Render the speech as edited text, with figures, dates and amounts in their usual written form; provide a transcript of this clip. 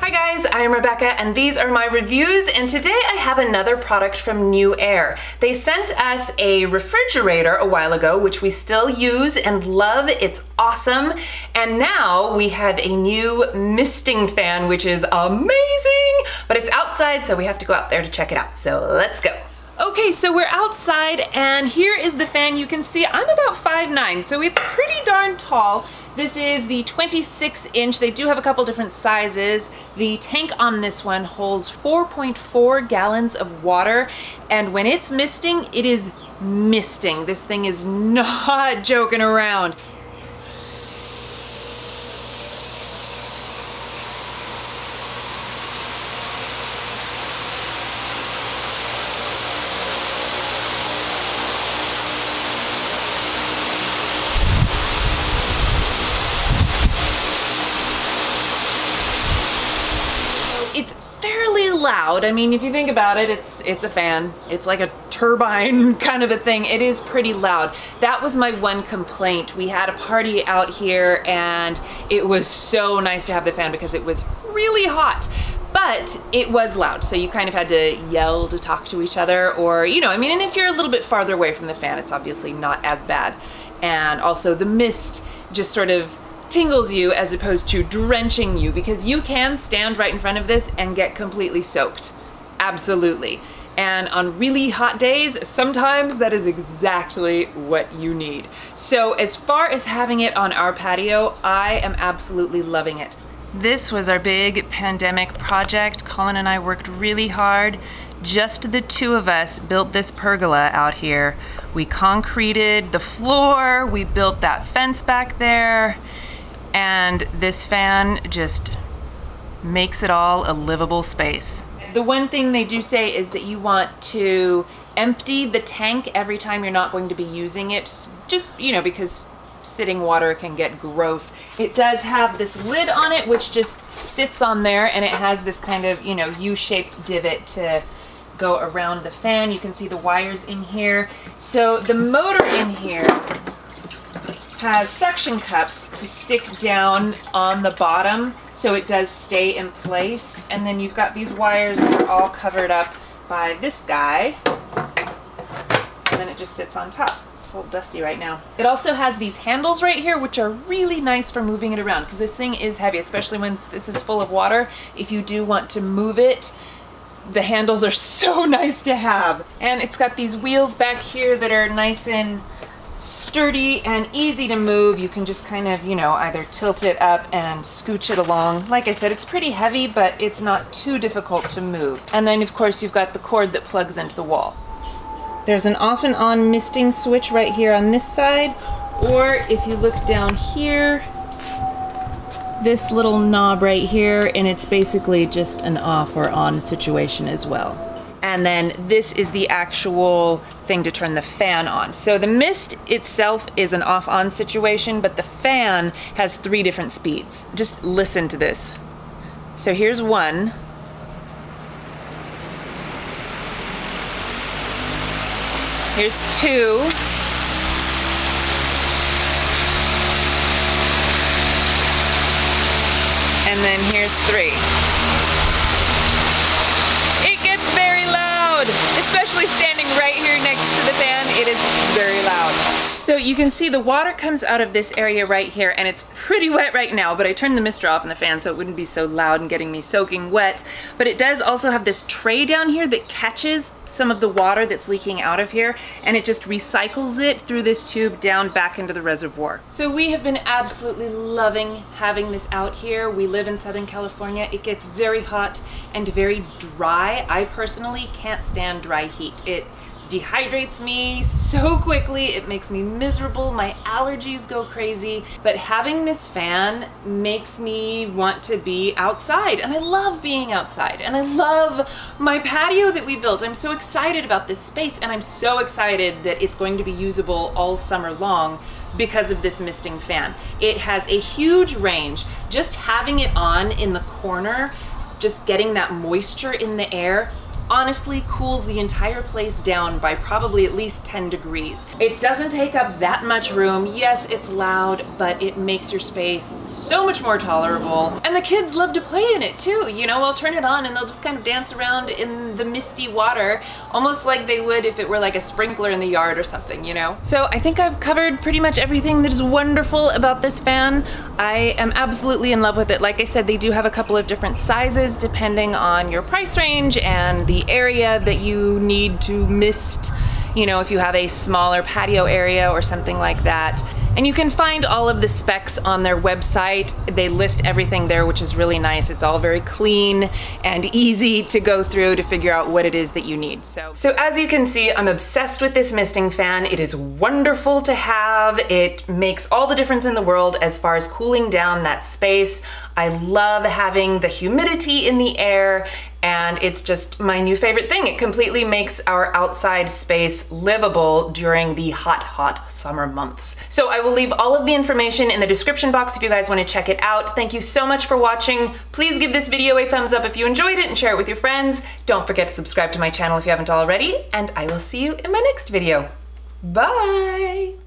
Hi guys, I am Rebecca and these are my reviews, and today I have another product from Newair. They sent us a refrigerator a while ago, which we still use and love. It's awesome. And now we have a new misting fan, which is amazing, but it's outside, so we have to go out there to check it out. So let's go. Okay, so we're outside and here is the fan. You can see I'm about 5'9", so it's pretty darn tall. This is the 26-inch. They do have a couple different sizes. The tank on this one holds 4.4 gallons of water, and when it's misting, it is misting. This thing is not joking around. It's fairly loud. I mean, if you think about it, it's a fan. It's like a turbine kind of a thing. It is pretty loud. That was my one complaint. We had a party out here and it was so nice to have the fan because it was really hot. But it was loud, so you kind of had to yell to talk to each other, or, you know, I mean, and if you're a little bit farther away from the fan, it's obviously not as bad. And also the mist just sort of tingles you as opposed to drenching you, because you can stand right in front of this and get completely soaked. Absolutely. And on really hot days, sometimes that is exactly what you need. So as far as having it on our patio, I am absolutely loving it. This was our big pandemic project. Colin and I worked really hard. Just the two of us built this pergola out here. We concreted the floor, we built that fence back there, and this fan just makes it all a livable space. The one thing they do say is that you want to empty the tank every time you're not going to be using it, just, you know, because sitting water can get gross. It does have this lid on it which just sits on there, and it has this kind of, you know, U-shaped divot to go around the fan. You can see the wires in here. So the motor in here has suction cups to stick down on the bottom so it does stay in place. And then you've got these wires that are all covered up by this guy, and then it just sits on top. It's a little dusty right now. It also has these handles right here, which are really nice for moving it around, because this thing is heavy, especially when this is full of water. If you do want to move it, the handles are so nice to have. And it's got these wheels back here that are nice and sturdy and easy to move. You can just kind of, you know, either tilt it up and scooch it along. Like I said, it's pretty heavy, but it's not too difficult to move. And then of course you've got the cord that plugs into the wall. There's an off and on misting switch right here on this side, or if you look down here, this little knob right here, and it's basically just an off or on situation as well. And then this is the actual thing to turn the fan on. So the mist itself is an off-on situation, but the fan has 3 different speeds. Just listen to this. So here's one. Here's 2. And then here's 3. It gets very loud, especially standing right here next to the fan. It is very loud. So you can see the water comes out of this area right here, and it's pretty wet right now, but I turned the mister off in the fan so it wouldn't be so loud and getting me soaking wet. But it does also have this tray down here that catches some of the water that's leaking out of here, and it just recycles it through this tube down back into the reservoir. So we have been absolutely loving having this out here. We live in Southern California. It gets very hot and very dry. I personally can't stand dry heat. It dehydrates me so quickly, it makes me miserable, my allergies go crazy, but having this fan makes me want to be outside, and I love being outside, and I love my patio that we built. I'm so excited about this space, and I'm so excited that it's going to be usable all summer long because of this misting fan. It has a huge range. Just having it on in the corner, just getting that moisture in the air, honestly cools the entire place down by probably at least 10 degrees. It doesn't take up that much room. Yes, it's loud, but it makes your space so much more tolerable. And the kids love to play in it too. You know, I'll turn it on and they'll just kind of dance around in the misty water, almost like they would if it were like a sprinkler in the yard or something, you know? So I think I've covered pretty much everything that is wonderful about this fan. I am absolutely in love with it. Like I said, they do have a couple of different sizes depending on your price range and the area that you need to mist, you know, if you have a smaller patio area or something like that. And you can find all of the specs on their website. They list everything there, which is really nice. It's all very clean and easy to go through to figure out what it is that you need. So as you can see, I'm obsessed with this misting fan. It is wonderful to have. It makes all the difference in the world as far as cooling down that space. I love having the humidity in the air, and it's just my new favorite thing. It completely makes our outside space livable during the hot, hot summer months. So I will leave all of the information in the description box if you guys want to check it out. Thank you so much for watching. Please give this video a thumbs up if you enjoyed it and share it with your friends. Don't forget to subscribe to my channel if you haven't already, and I will see you in my next video. Bye!